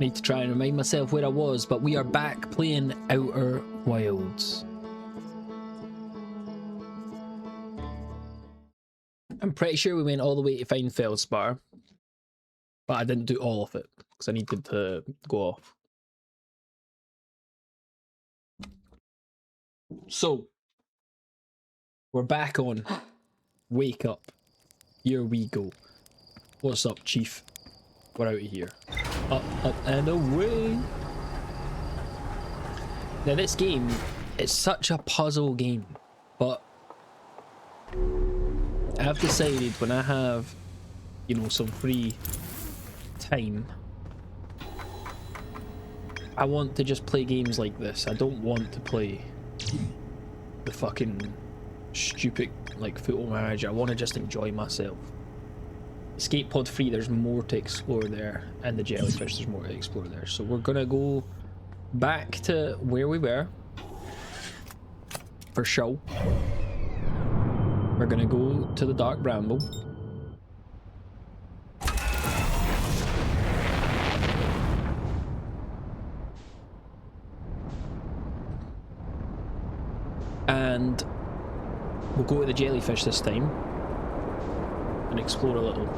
Need to try and remind myself where I was, but we are back playing Outer Wilds. I'm pretty sure we went all the way to find Feldspar, but I didn't do all of it because I needed to go off. So, we're back on. Wake up. Here we go. What's up, Chief? We're out of here. Up, up, and away. Now this game, it's such a puzzle game, but I've decided when I have, you know, some free time, I want to just play games like this. I don't want to play the fucking stupid, like, Football Manager. I want to just enjoy myself. Escape Pod 3, there's more to explore there, and the jellyfish, there's more to explore there. So we're gonna go back to where we were for show. We're gonna go to the Dark Bramble. And we'll go to the jellyfish this time and explore a little.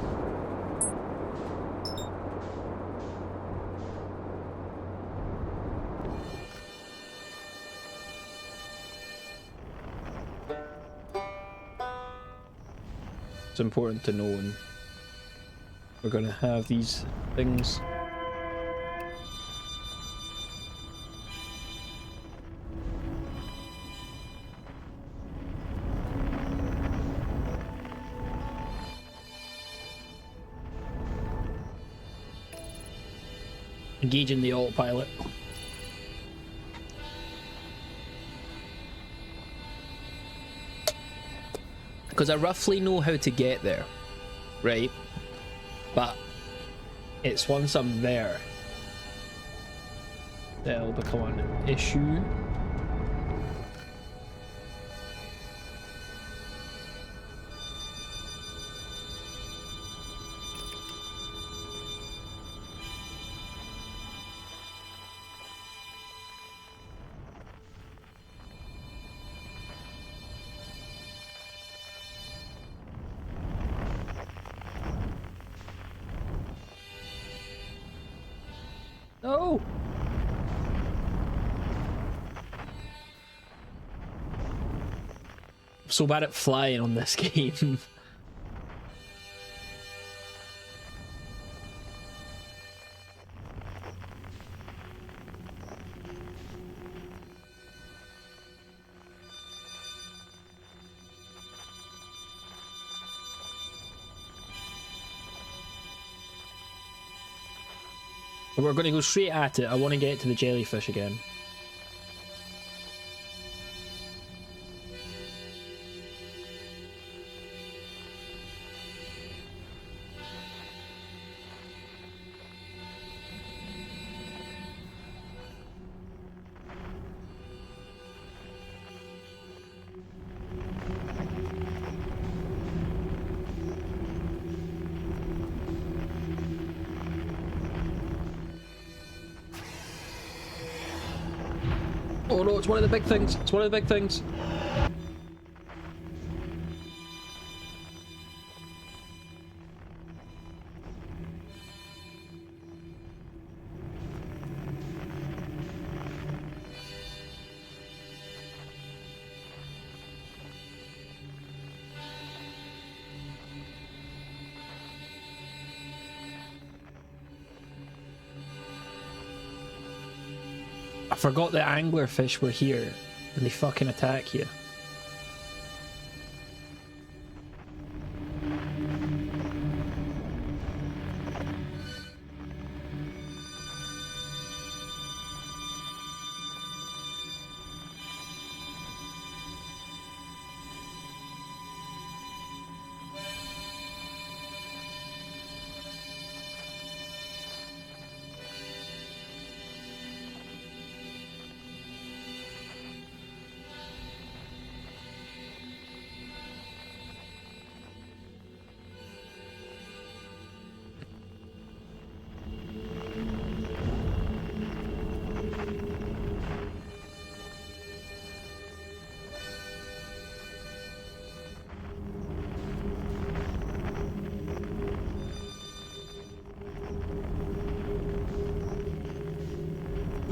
It's important to know when we're going to have these things. Engaging the autopilot. Because I roughly know how to get there, right? But it's once I'm there that'll become an issue. No! I'm so bad at flying on this game. But we're going to go straight at it. I want to get to the jellyfish again. Oh no, it's one of the big things. It's one of the big things. I forgot the anglerfish were here and they fucking attack you.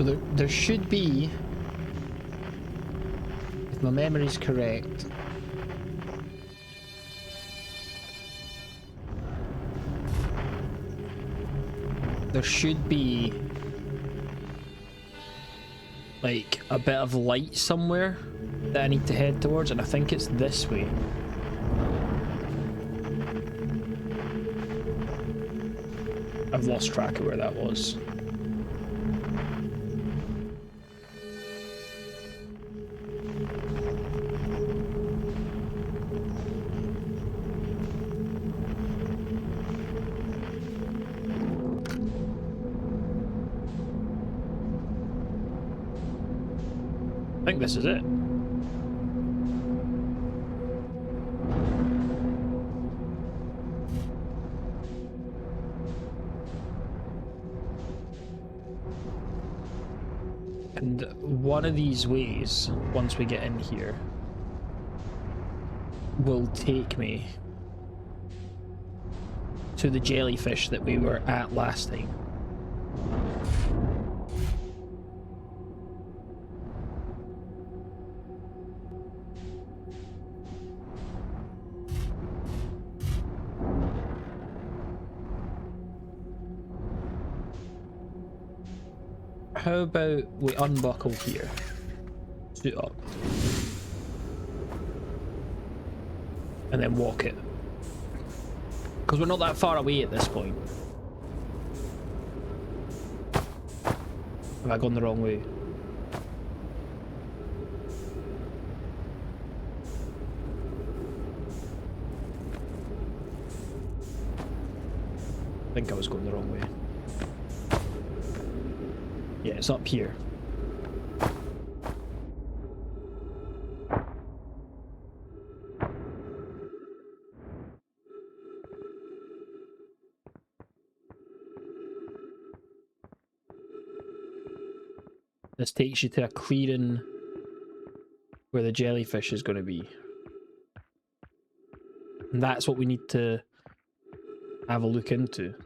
So there should be, if my memory's correct, there should be like a bit of light somewhere that I need to head towards, and I think it's this way. I've lost track of where that was. I think this is it. And one of these ways, once we get in here, will take me to the jellyfish that we were at last time. How about we unbuckle here, suit up, and then walk it? Because we're not that far away at this point. Have I gone the wrong way? I think I was going the wrong way. Yeah, it's up here. This takes you to a clearing where the jellyfish is going to be. And that's what we need to have a look into.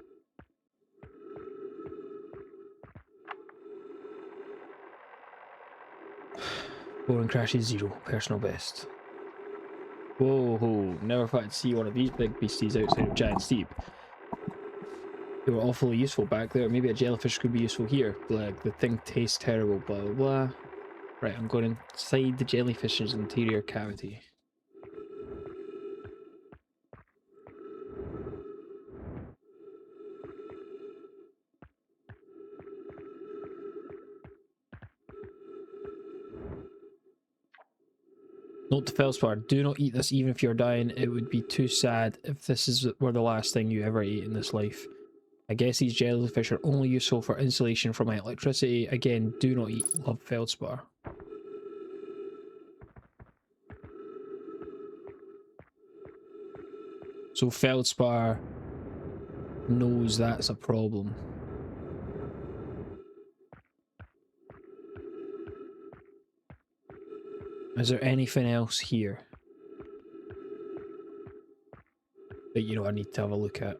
Boring crashes 0, personal best. Whoa, never thought I'd see one of these big beasties outside of Giant Steep. They were awfully useful back there. Maybe a jellyfish could be useful here. Like, the thing tastes terrible, blah blah blah. Right, I'm going inside the jellyfish's interior cavity. Note to Feldspar, do not eat this even if you're dying. It would be too sad if this were the last thing you ever ate in this life. I guess these jellyfish are only useful for insulation from my electricity. Again, do not eat. Love, Feldspar. So Feldspar knows that's a problem. Is there anything else here that, you know, I need to have a look at?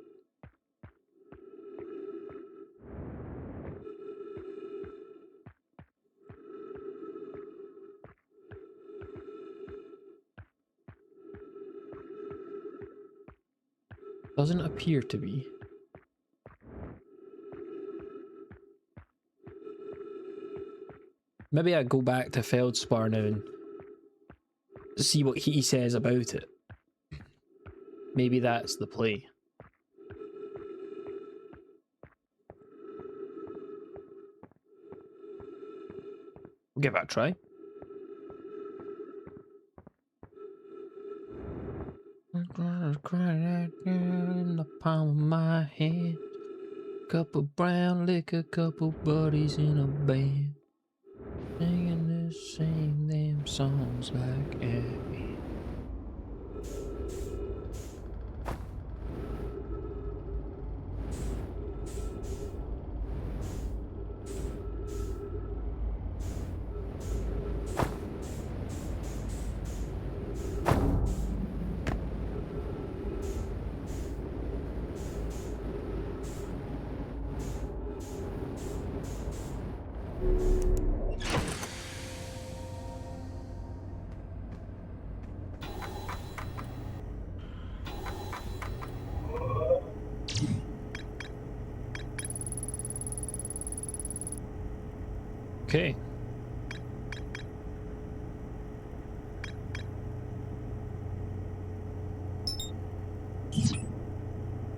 Doesn't appear to be. Maybe I go back to Feldspar now and see what he says about it. Maybe that's the play. We'll give it a try. Crying in the palm of my hand. Cup of brown liquor, couple buddies in a band. Singing the same damn songs like Abby. Okay.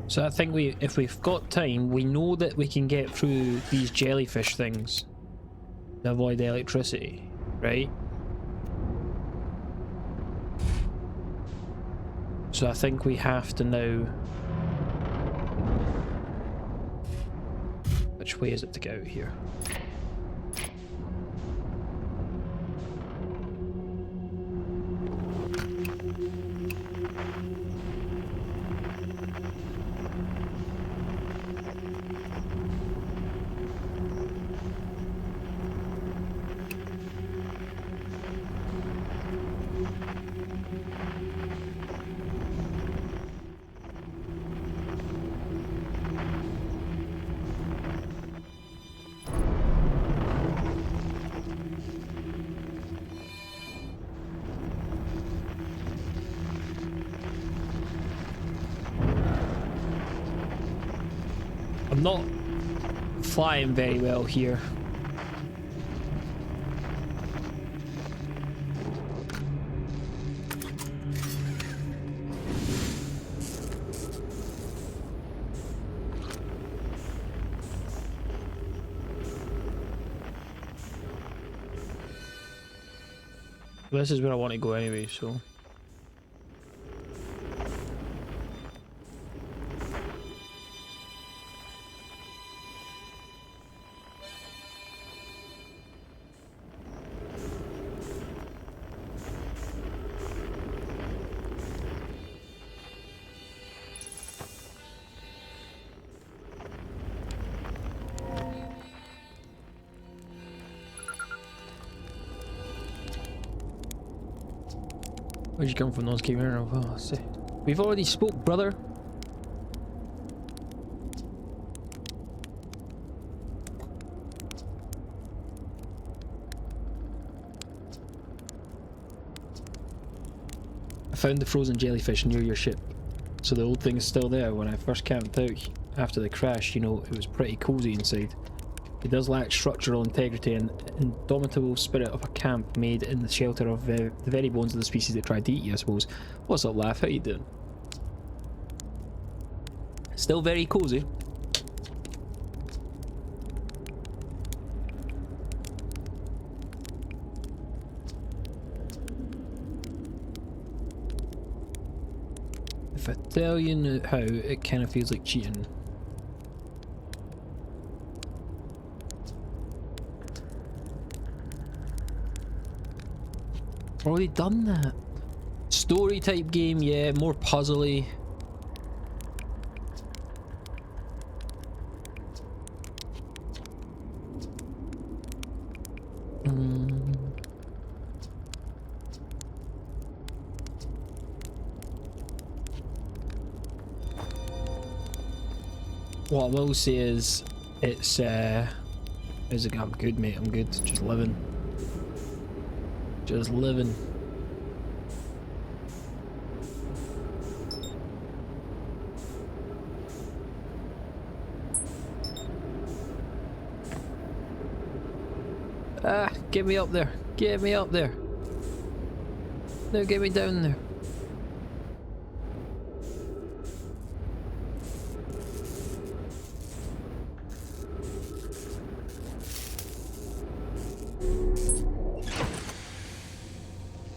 So I think if we've got time, we know that we can get through these jellyfish things to avoid the electricity, right? So I think we have to now... Which way is it to get out here? I'm not flying very well here. This is where I want to go anyway, so... Where'd you come from? Those came here. Oh, see. We've already spoke, brother. I found the frozen jellyfish near your ship. So the old thing is still there. When I first camped out after the crash, you know, it was pretty cozy inside. It does lack structural integrity and indomitable spirit of a camp made in the shelter of the very bones of the species that tried to eat you, I suppose. What's up, laugh? How you doing? Still very cozy. If I tell you how, it kind of feels like cheating. Already done that. Story type game, yeah, more puzzly. What I will say is, it's I'm good, mate. I'm good. Just living. Just living. Ah, get me up there. Get me up there. No, get me down there.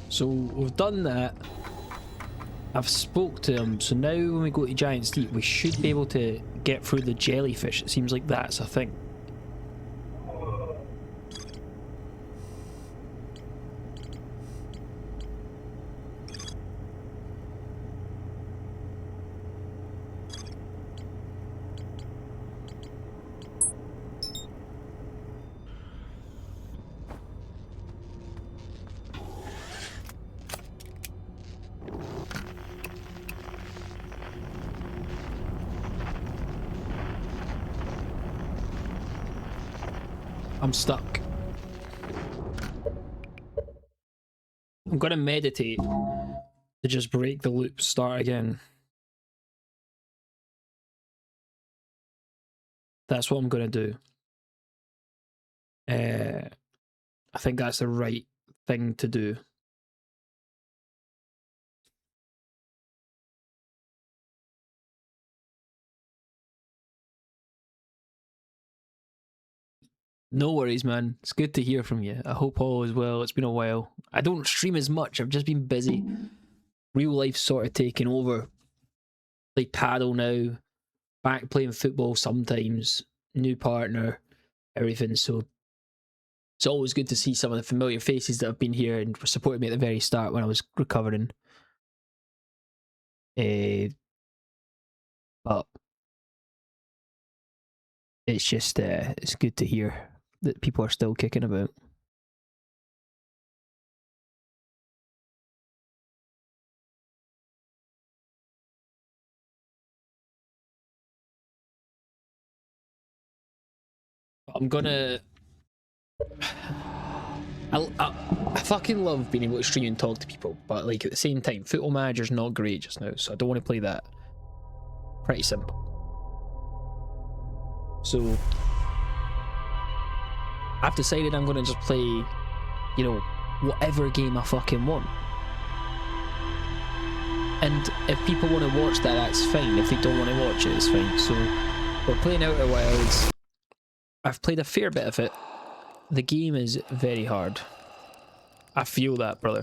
So we've done that. I've spoke to him, so now when we go to Giant's Deep, we should be able to get through the jellyfish. It seems like that's a thing. I'm stuck. I'm gonna meditate to just break the loop, start again. That's what I'm gonna do. I think that's the right thing to do. No worries, man. It's good to hear from you. I hope all is well. It's been a while. I don't stream as much. I've just been busy. Real life sort of taking over. Play paddle now. Back playing football sometimes. New partner. Everything. So it's always good to see some of the familiar faces that have been here and supported me at the very start when I was recovering. But it's just it's good to hear that people are still kicking about. I'm gonna. I fucking love being able to stream and talk to people, but like at the same time, Football Manager's not great just now, so I don't want to play that. Pretty simple. So I've decided I'm gonna just play, you know, whatever game I fucking want. And if people want to watch that, that's fine. If they don't want to watch it, it's fine. So we're playing Outer Wilds. I've played a fair bit of it. The game is very hard. I feel that, brother.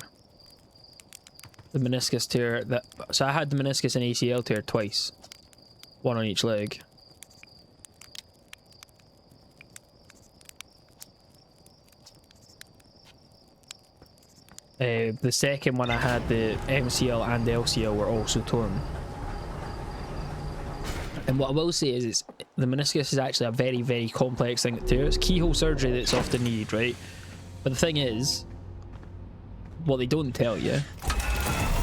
The meniscus tear. So I had the meniscus and ACL tear twice. One on each leg. The second one I had, the MCL and the LCL were also torn. And what I will say is the meniscus is actually a very, very complex thing to tear. It's keyhole surgery that's often needed, right? But the thing is, what they don't tell you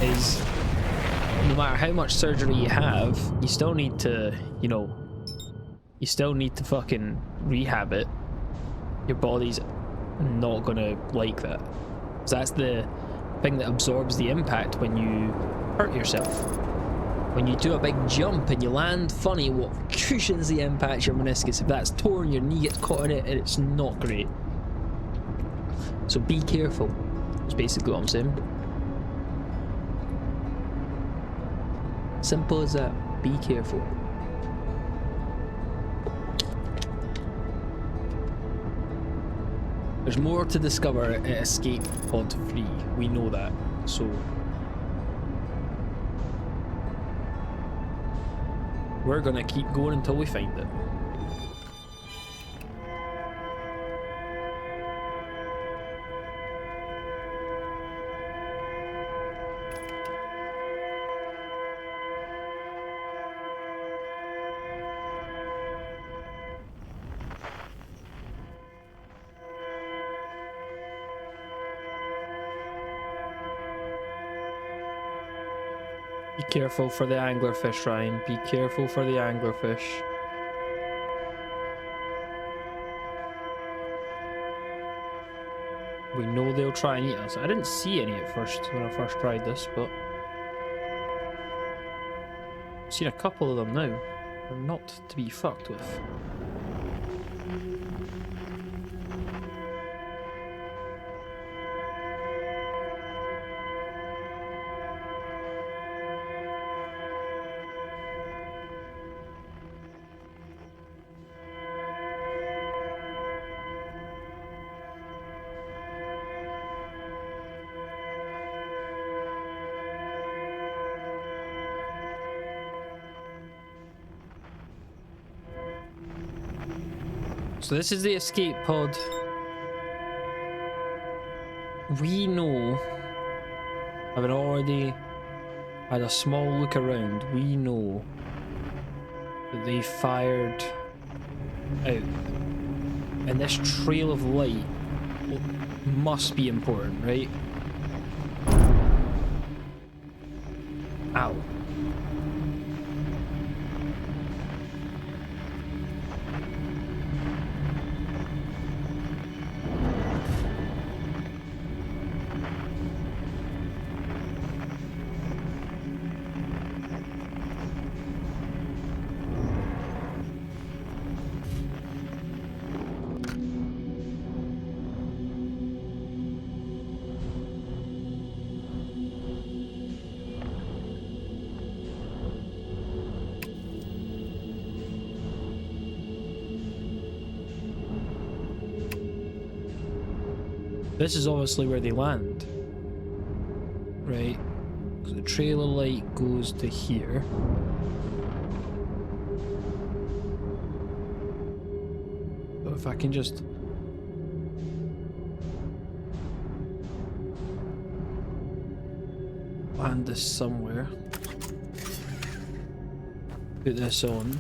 is no matter how much surgery you have, you still need to, you know, you still need to fucking rehab it. Your body's not gonna like that. So that's the thing that absorbs the impact when you hurt yourself. When you do a big jump and you land funny, what cushions the impact your meniscus. If that's torn, your knee gets caught in it, and it's not great. So be careful. That's basically what I'm saying. Simple as that. Be careful. There's more to discover at Escape Pod 3. We know that. So we're gonna keep going until we find it. Be careful for the anglerfish, Ryan. Be careful for the anglerfish. We know they'll try and eat us. I didn't see any at first when I first tried this, but I've seen a couple of them now. They're not to be fucked with. So this is the escape pod. We know, having already had a small look around, we know that they fired out. And this trail of light must be important, right? Ow. This is obviously where they land. Right. So the trailer light goes to here. So if I can just... land this somewhere. Put this on.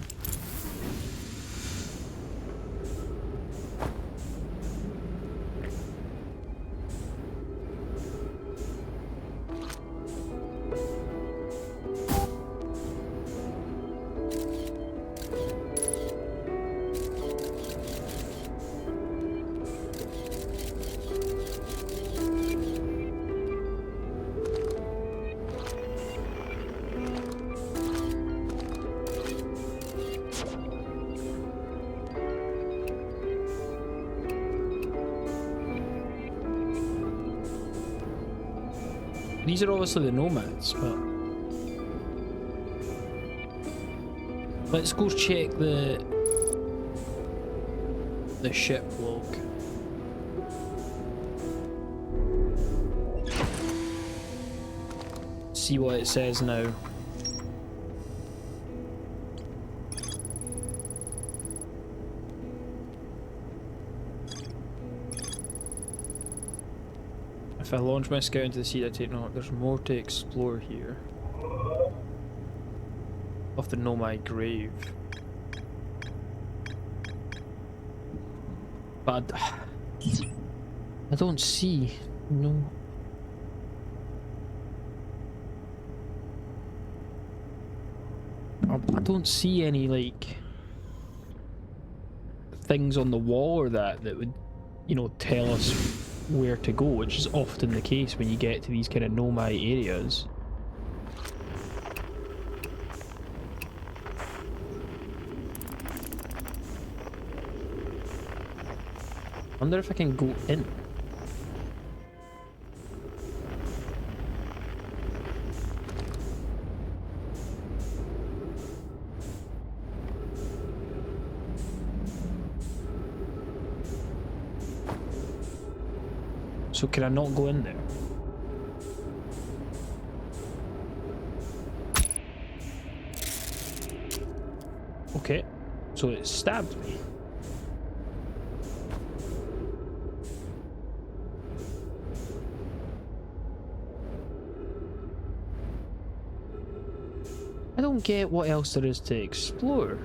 These are obviously the nomads, but let's go check the ship log. See what it says now. If I launch my scout into the sea, I take note. There's more to explore here. Off the nomad grave. But I don't see no. I don't see any like things on the wall or that would, you know, tell us where to go, which is often the case when you get to these kind of nomad areas. I wonder if I can go in. So can I not go in there? Okay, so it stabbed me. I don't get what else there is to explore.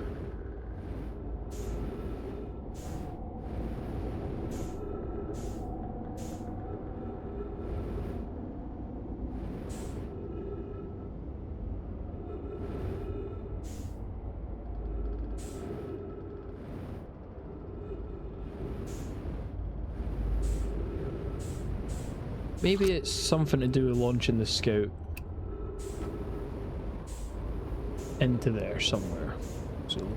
Maybe it's something to do with launching the scout into there somewhere. So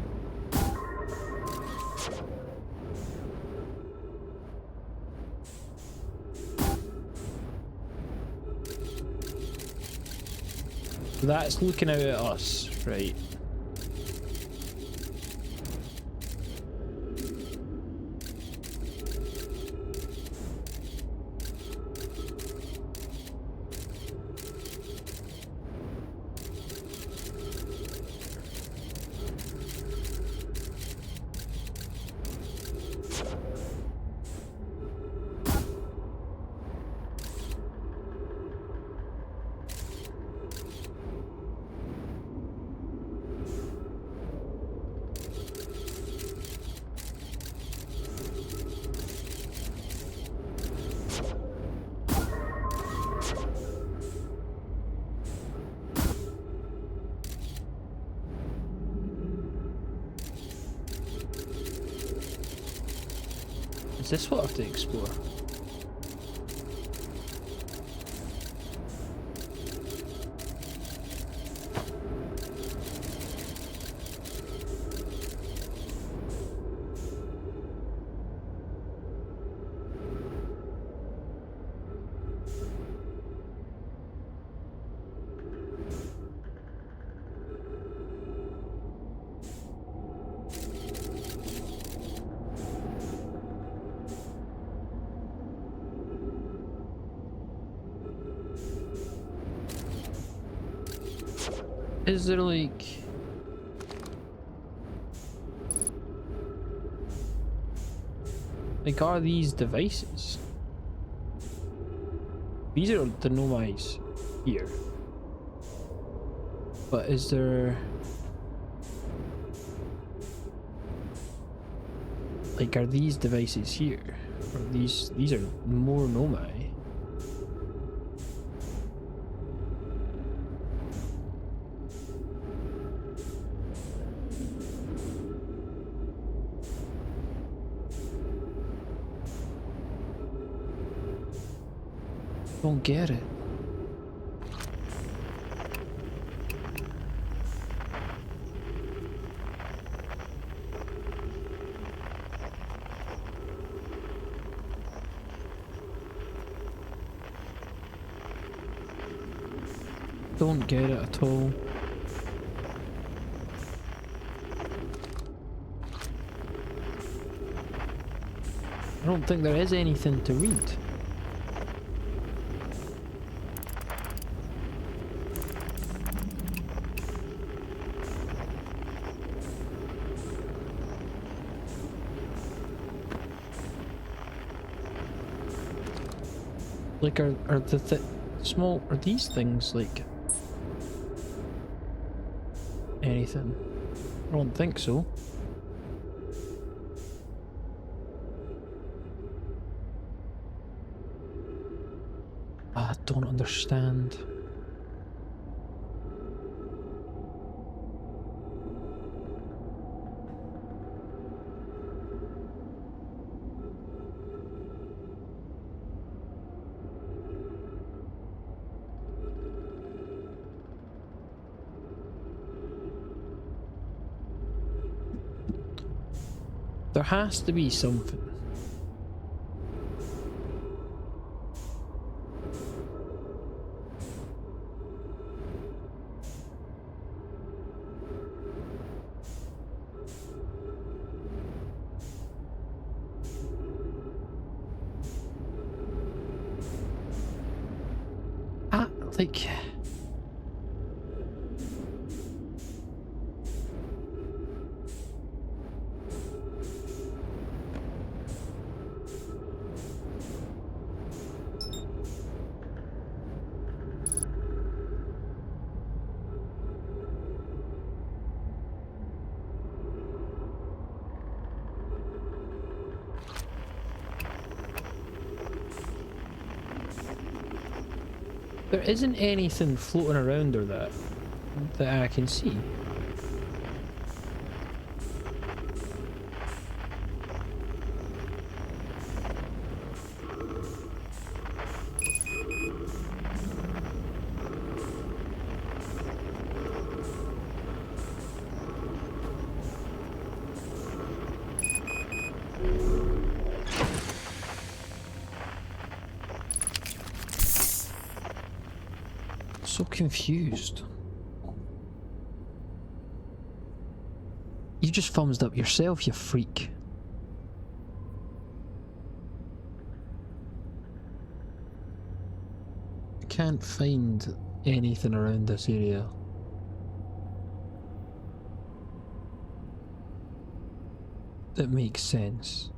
that's looking out at us, right? Is this what I have to explore? Is there like... Like, are these devices? These are the nomads here. But is there... Like, are these devices here? Or these are more nomai? Don't get it. Don't get it at all. I don't think there is anything to read. Like, are the small, are these things like anything? I don't think so. I don't understand. There has to be something. Like... There isn't anything floating around or that I can see. So confused. You just thumbs up yourself, you freak. I can't find anything around this area. That makes sense.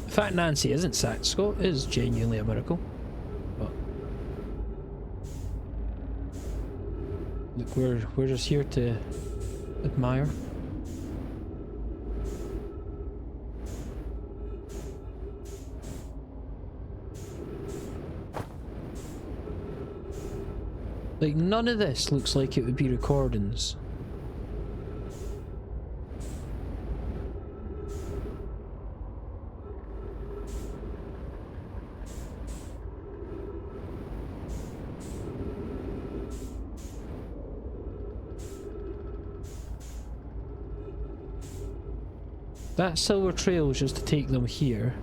The fact Nancy isn't sacked, Scott, is genuinely a miracle. But look, we're just here to admire. Like, none of this looks like it would be recordings. That silver trail is just to take them here.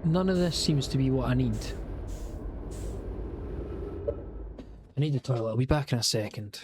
None of this seems to be what I need. I need the toilet. I'll be back in a second.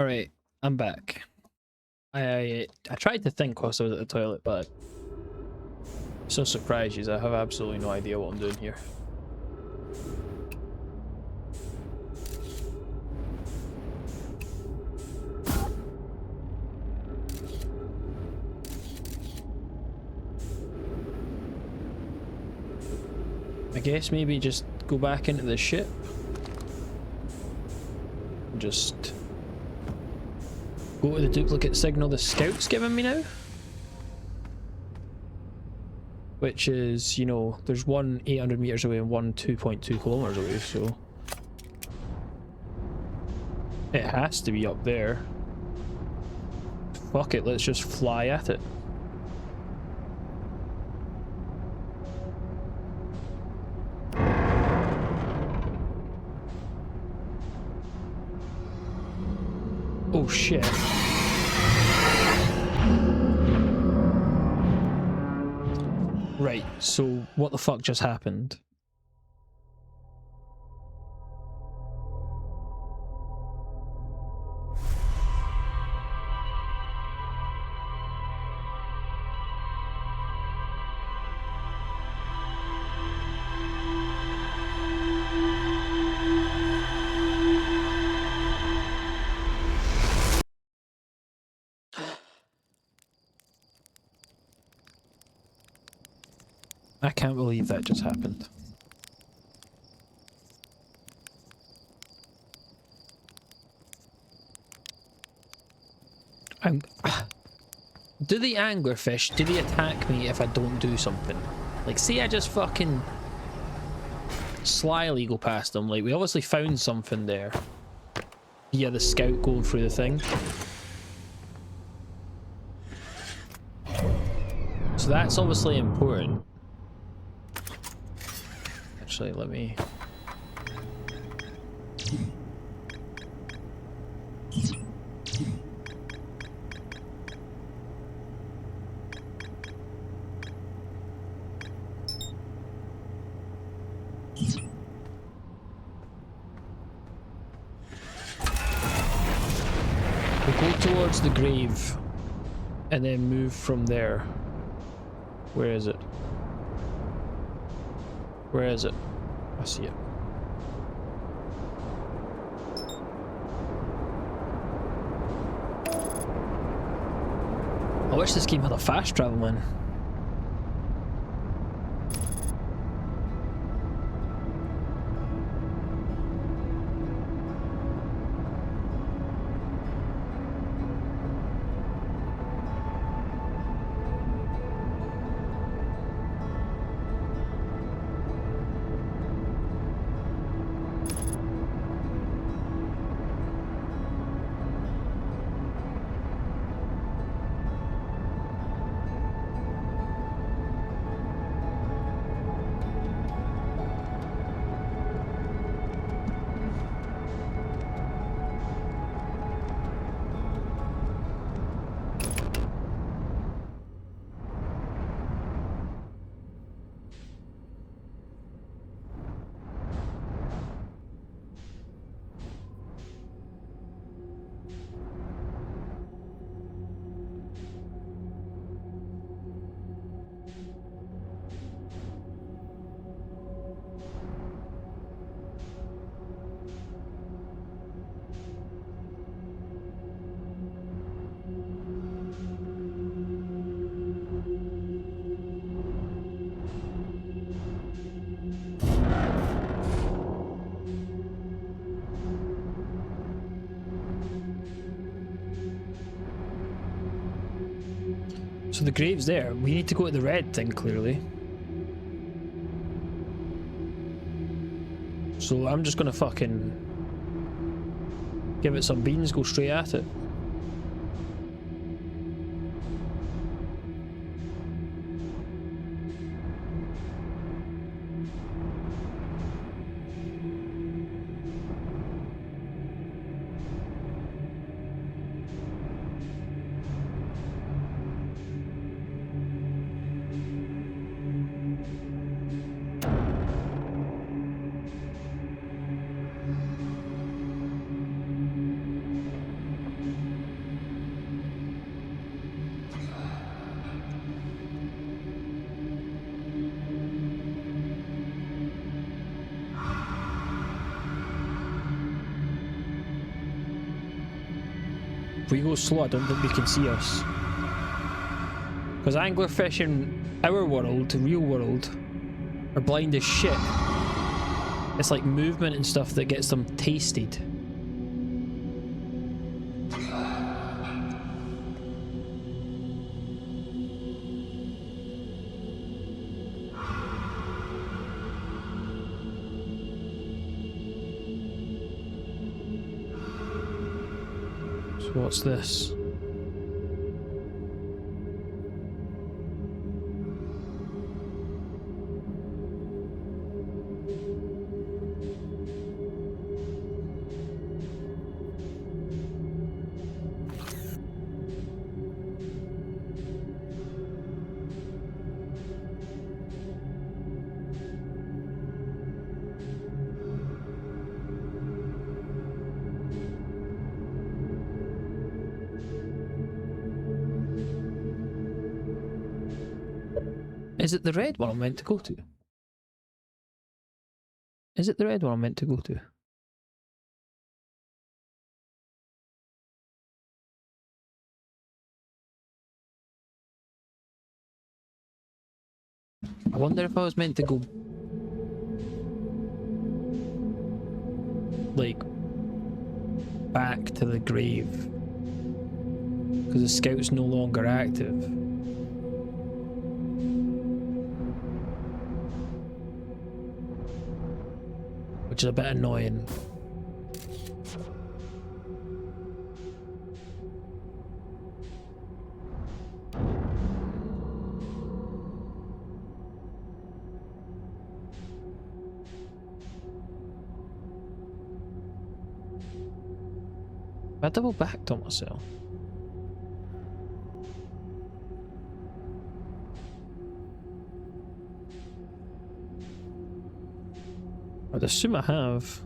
Alright, I'm back. I tried to think whilst I was at the toilet, but I'm so surprised you. I have absolutely no idea what I'm doing here. I guess maybe just go back into the ship. Just go to the duplicate signal the scout's giving me now. Which is, you know, there's one 800 meters away and one 2.2 kilometers away, so it has to be up there. Fuck it, let's just fly at it. Oh shit. Right, so what the fuck just happened? I can't believe that just happened. Do the anglerfish, do they attack me if I don't do something? Like, say I just fucking slyly go past them. Like, we obviously found something there. Yeah, the scout going through the thing. So that's obviously important. Actually, let me... We'll go towards the grave and then move from there. Where is it? Where is it? I see it. I wish this game had a fast travel in. So the grave's there. We need to go to the red thing, clearly. So I'm just gonna fucking give it some beans, go straight at it. If we go slow, I don't think they can see us. Because anglerfish in our world, the real world, are blind as shit. It's like movement and stuff that gets them tasted. So what's this? Is it the red one I'm meant to go to? Is it the red one I'm meant to go to? I wonder if I was meant to go... like... back to the grave. Because the scout's no longer active. which is a bit annoying. I double backed on myself. I'd assume I have.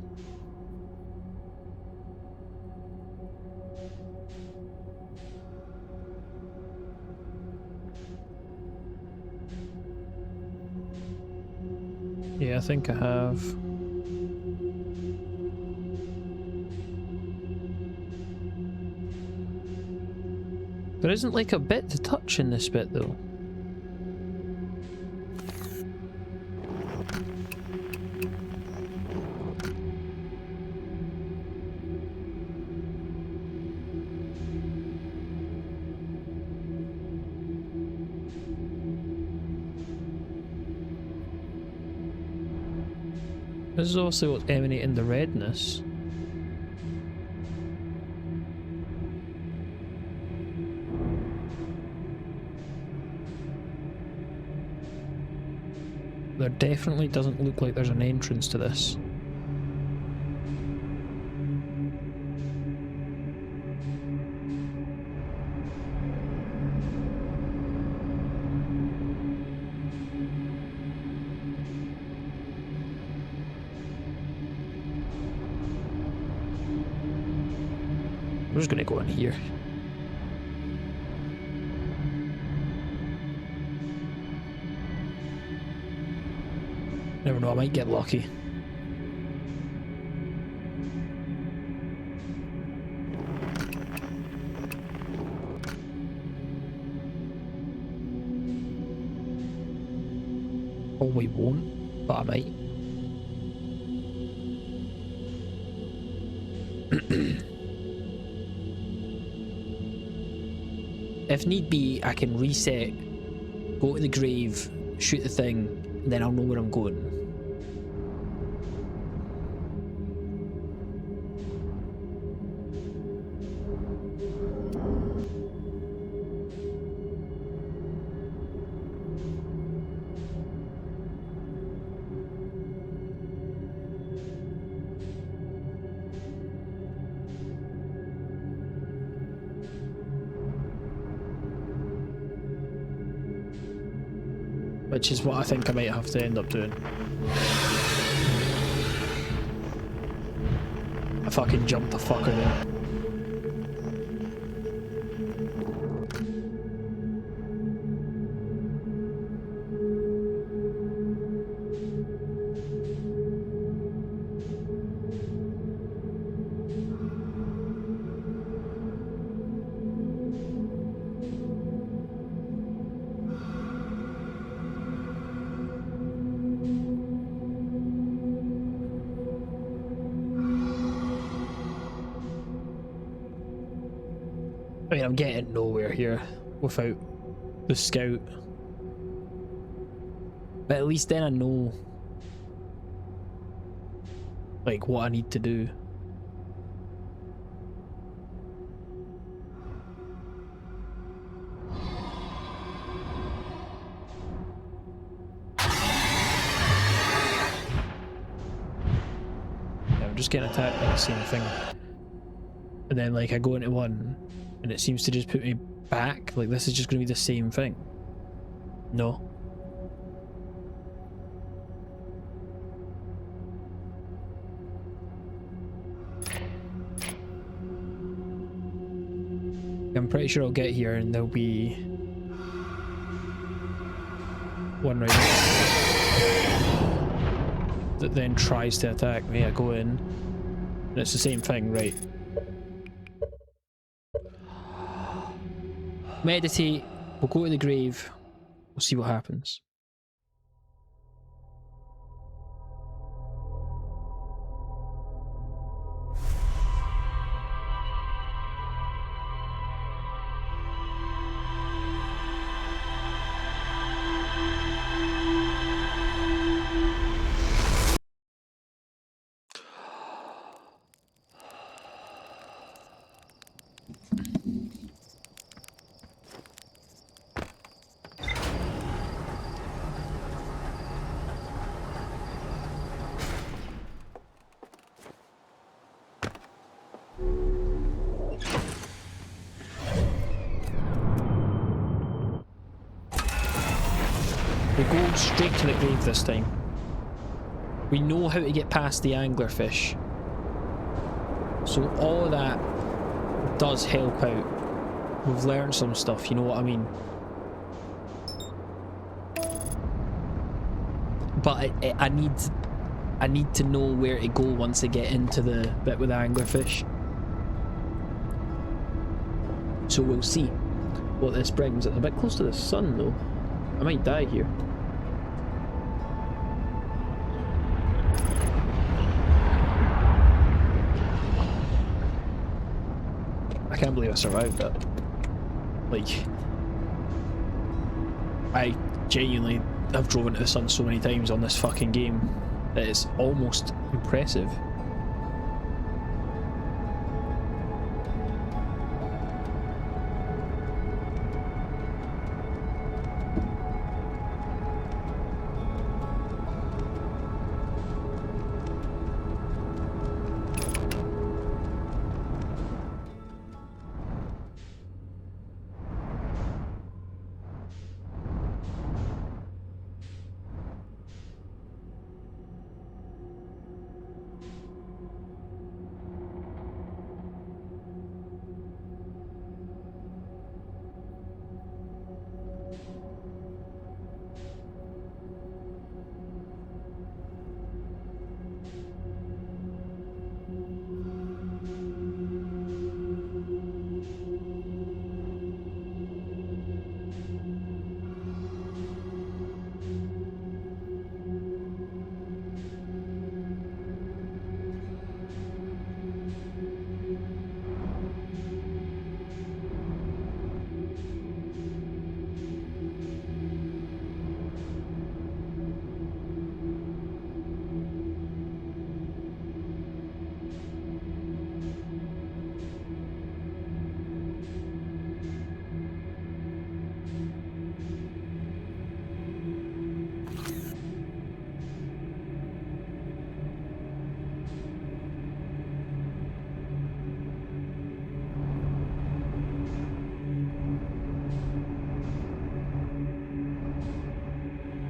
Yeah, I think I have. There isn't like a bit to touch in this bit though. This is also what's emanating the redness. There definitely doesn't look like there's an entrance to this. I'm just gonna go in here. Never know, I might get lucky. Probably won't, but I might. If need be, I can reset, go to the grave, shoot the thing, then I'll know where I'm going. Which is what I think I might have to end up doing. I fucking jumped the fucker there. I mean, I'm getting nowhere here without the scout. But at least then I know, like, what I need to do. Yeah, I'm just getting attacked by the same thing. And then, like, I go into one, and it seems to just put me back. Like, this is just going to be the same thing. No. I'm pretty sure I'll get here and there'll be one right there that then tries to attack me. I go in and it's the same thing, right? Meditate, we'll go to the grave, we'll see what happens. We go straight to the grave this time. We know how to get past the anglerfish. So all of that does help out. We've learned some stuff, you know what I mean? But I need to know where to go once I get into the bit with the anglerfish. So we'll see what this brings. It's a bit close to the sun though. I might die here. I can't believe I survived that. Like, I genuinely have drove into the sun so many times on this fucking game that it's almost impressive.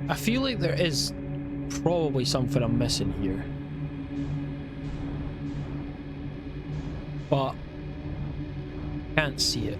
I feel like there is probably something I'm missing here. But can't see it.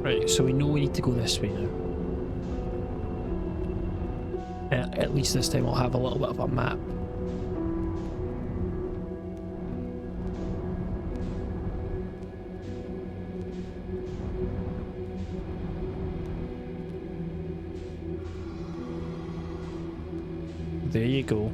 Right, so we know we need to go this way now. At least this time I'll have a little bit of a map. There you go.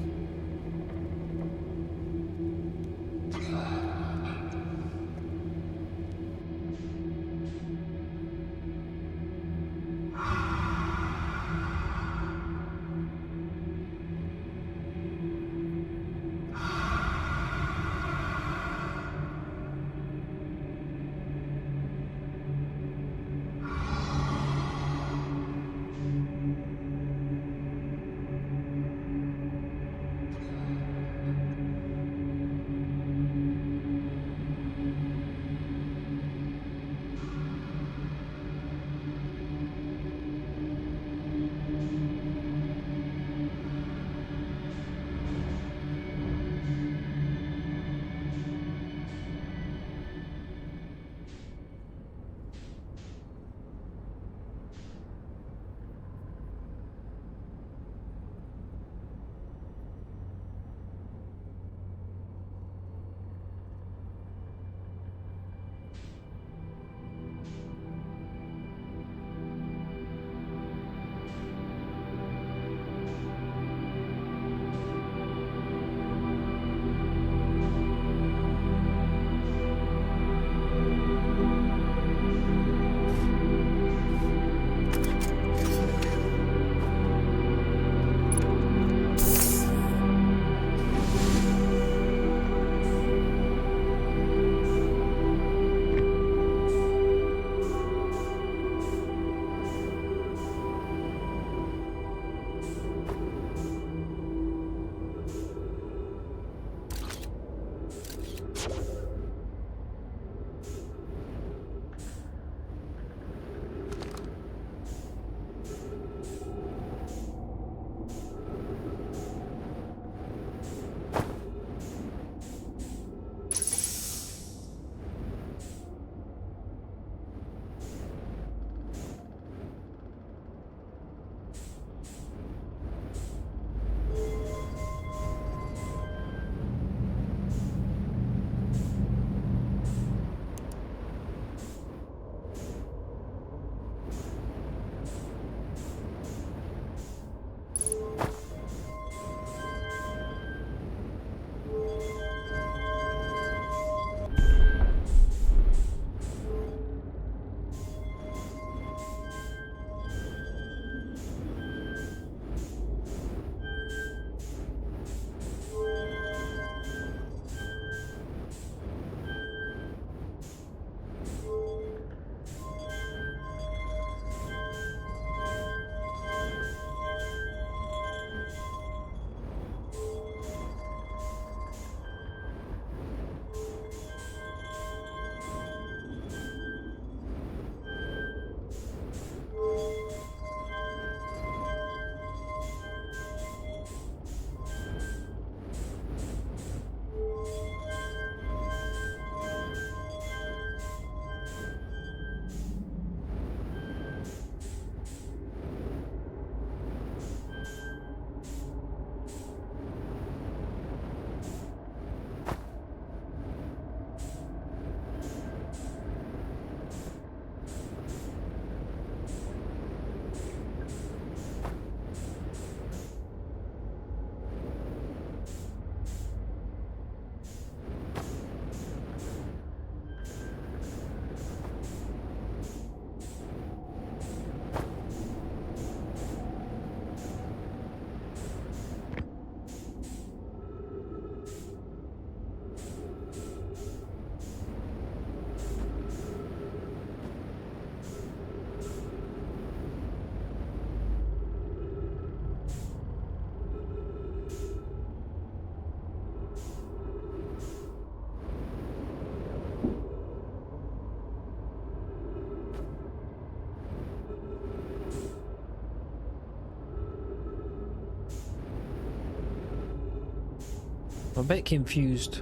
I'm a bit confused.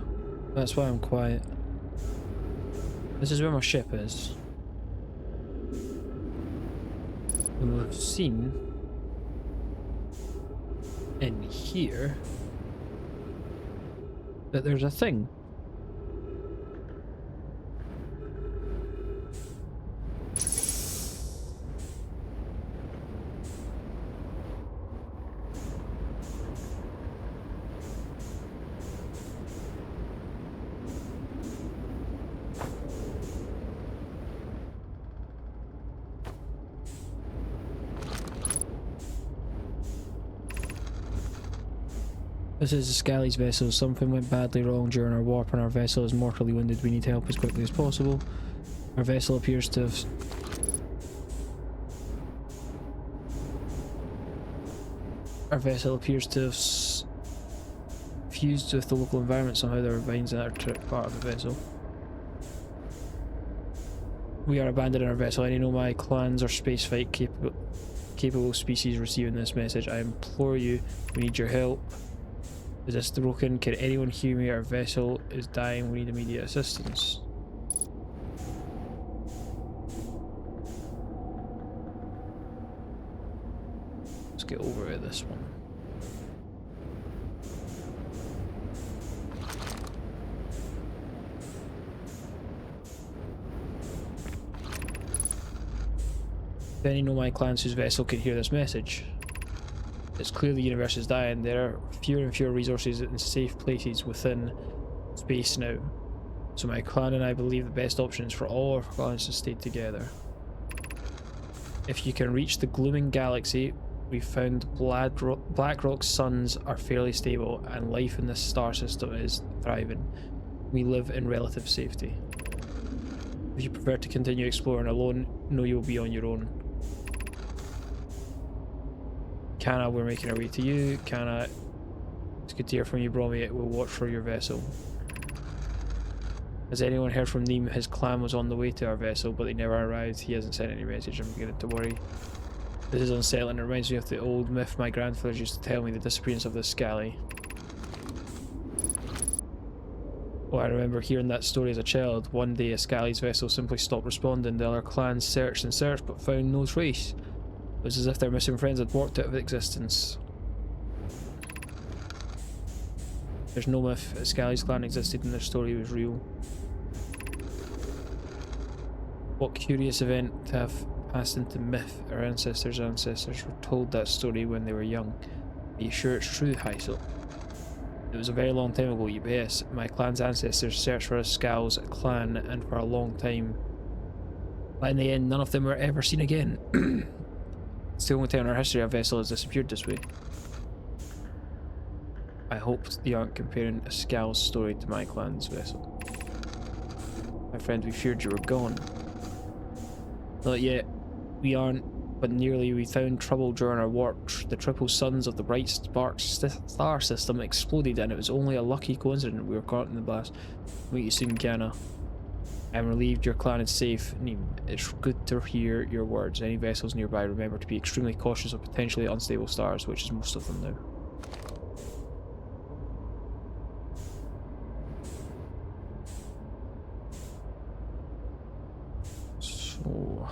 That's why I'm quiet. This is where my ship is. And we've seen in here that there's a thing. This is Scally's vessel. Something went badly wrong during our warp and our vessel is mortally wounded. We need help as quickly as possible. Our vessel appears to have... Our vessel appears to have fused with the local environment somehow. There are vines in that part of the vessel. We are abandoning our vessel. Any Nomai clans or spacefight capable species receiving this message. I implore you, we need your help. Is this broken? Can anyone hear me? Our vessel is dying. We need immediate assistance. Let's get over to this one. If any Nomai clans whose vessel can hear this message. It's clear the universe is dying. There are fewer and fewer resources in safe places within space now. So my clan and I believe the best option is for all our clans to stay together. If you can reach the glooming galaxy, we've found Blackrock's suns are fairly stable and life in this star system is thriving. We live in relative safety. If you prefer to continue exploring alone, know you'll be on your own. Kana, we're making our way to you. Kana, it's good to hear from you, Brommy. We'll watch for your vessel. Has anyone heard from Neem? His clan was on the way to our vessel, but they never arrived. He hasn't sent any message. I'm beginning to worry. This is unsettling. It reminds me of the old myth my grandfathers used to tell me, the disappearance of the Scally. Oh, I remember hearing that story as a child. One day a Scally's vessel simply stopped responding. The other clans searched and searched, but found no trace. It was as if their missing friends had walked out of existence. There's no myth. Scally's clan existed and their story was real. What curious event to have passed into myth. Our ancestors' ancestors were told that story when they were young. Are you sure it's true, Heisel? It was a very long time ago, yes. My clan's ancestors searched for a Scal's clan and for a long time. But in the end, none of them were ever seen again. It's the only time in our history a vessel has disappeared this way. I hope they aren't comparing a Scal's story to my clan's vessel. My friend, we feared you were gone. Not yet. We aren't, but nearly. We found trouble during our warp. The triple suns of the bright spark star system exploded, and it was only a lucky coincidence we were caught in the blast. Meet you soon, Kana. I'm relieved your clan is safe. It's good to hear your words. Any vessels nearby, remember to be extremely cautious of potentially unstable stars, which is most of them now. So...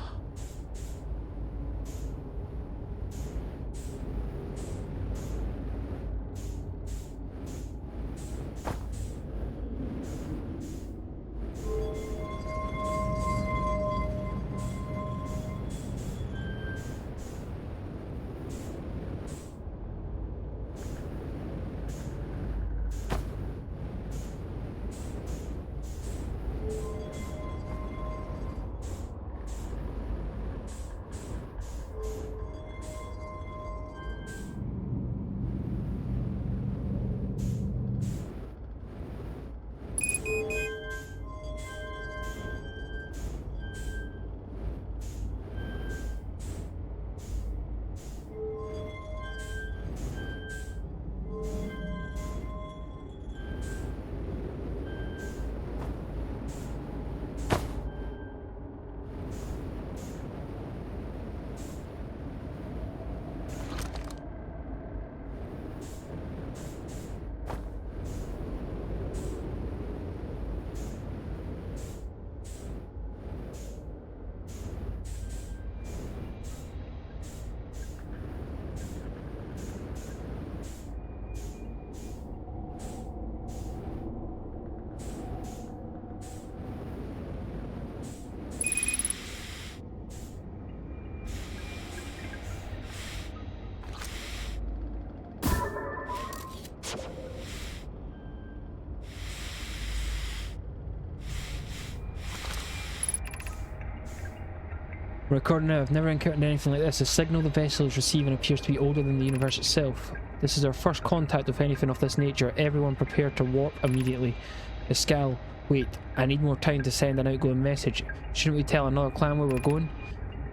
Recording now. I've never encountered anything like this. The signal the vessel is receiving appears to be older than the universe itself. This is our first contact with anything of this nature. Everyone prepare to warp immediately. Escal, wait, I need more time to send an outgoing message. Shouldn't we tell another clan where we're going?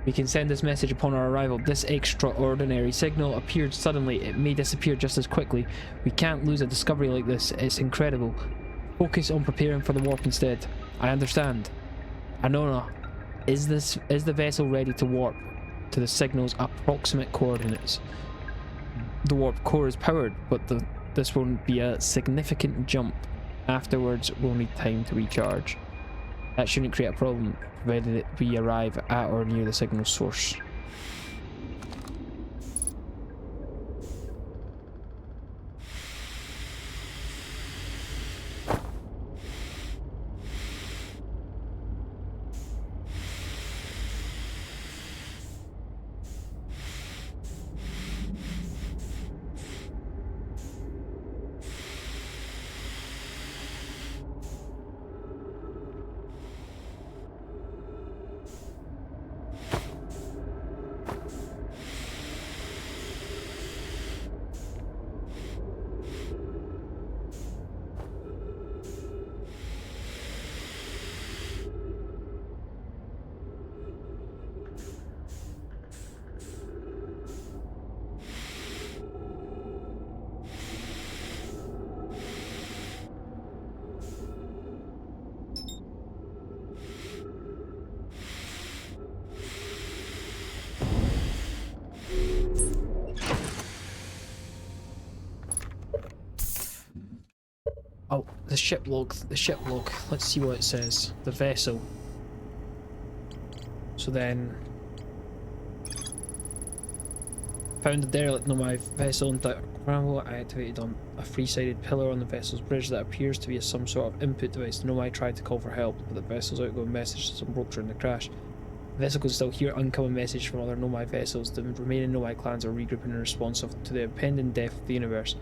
We can send this message upon our arrival. This extraordinary signal appeared suddenly. It may disappear just as quickly. We can't lose a discovery like this. It's incredible. Focus on preparing for the warp instead. I understand. Anona, is the vessel ready to warp to the signal's approximate coordinates? The warp core is powered, but this won't be a significant jump. Afterwards, we'll need time to recharge. That shouldn't create a problem, provided we arrive at or near the signal source. Oh, the ship log. Let's see what it says. The vessel. So then... Found the derelict Nomai vessel in Scramble. I activated on a three-sided pillar on the vessel's bridge that appears to be some sort of input device. Nomai tried to call for help, but the vessel's outgoing message system broke during the crash. The vessel could still hear incoming message from other Nomai vessels. The remaining Nomai clans are regrouping in response to the impending death of the universe.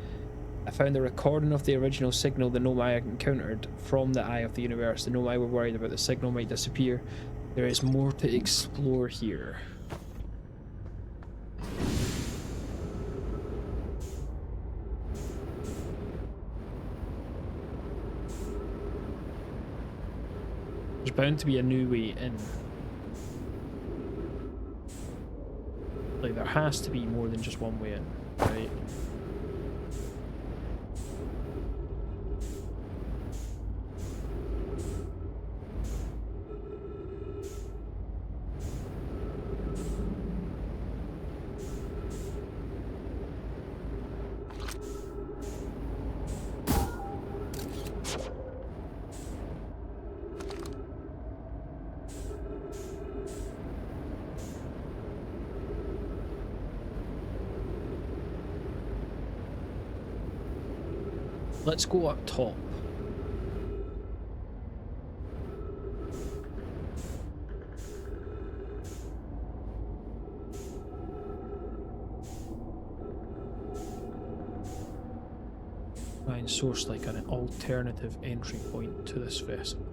I found a recording of the original signal the Nomai encountered from the Eye of the Universe. The Nomai were worried about the signal might disappear. There is more to explore here. There's bound to be a new way in. Like, there has to be more than just one way in, right? Let's go up top. Try and source like an alternative entry point to this vessel.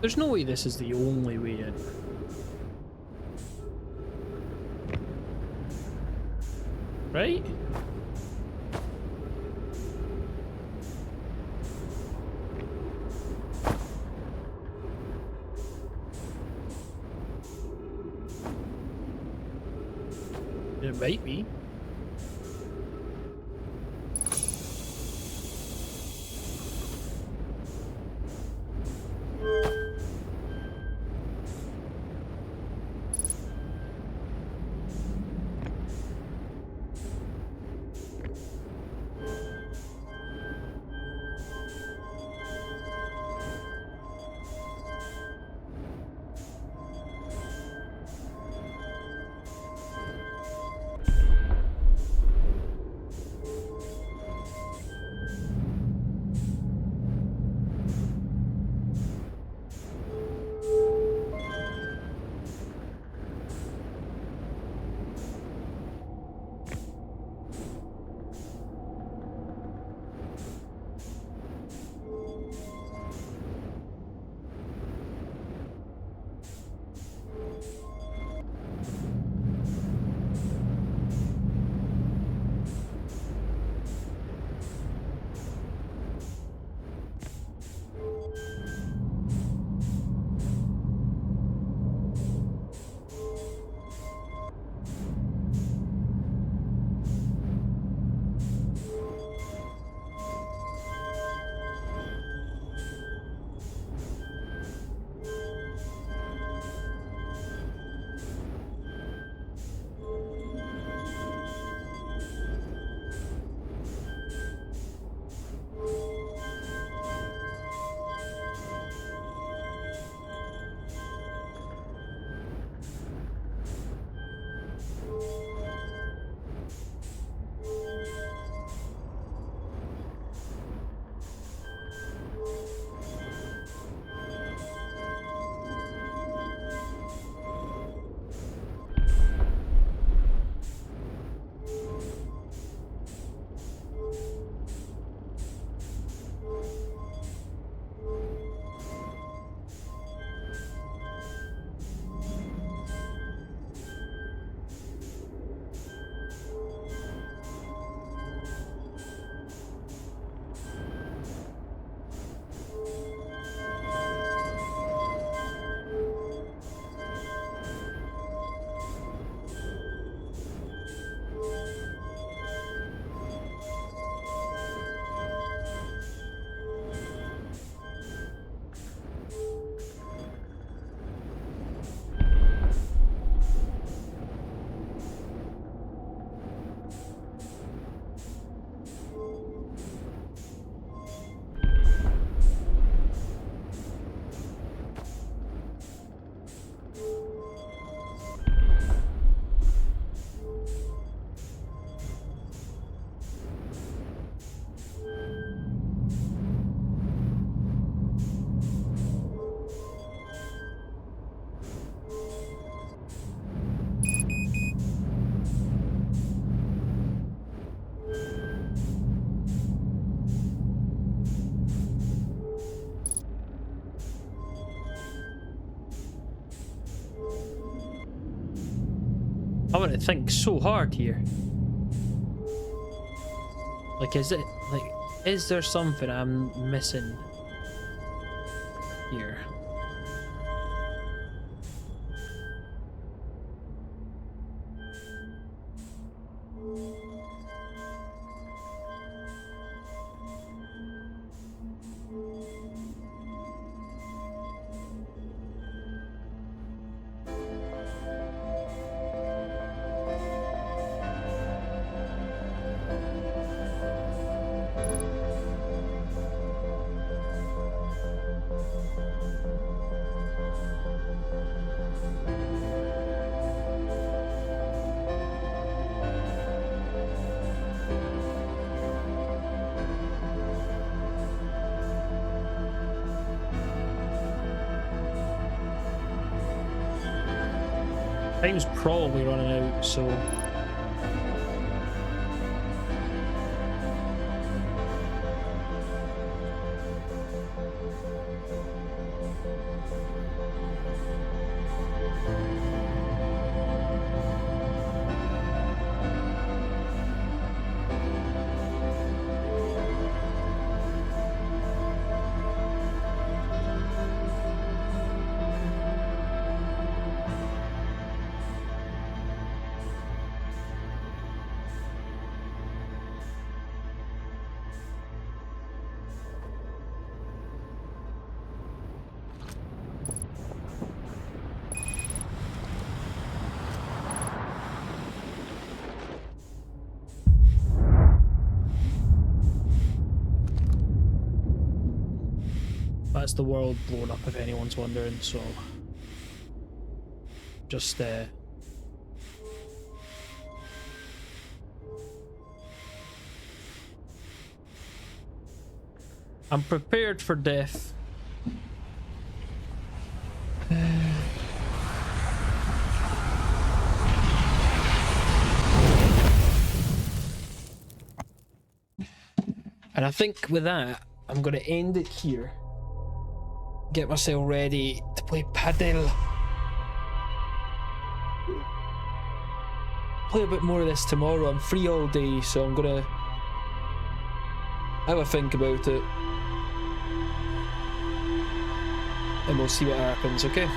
There's no way this is the only way in. Right? It might be. I'm gonna think so hard here. Like, is there something I'm missing here? Time's probably running out, so... That's the world blown up, if anyone's wondering, so... Just, I'm prepared for death. And I think with that, I'm going to end it here. Get myself ready to play paddle. Play a bit more of this tomorrow. I'm free all day, so I'm going to have a think about it. And we'll see what happens, okay?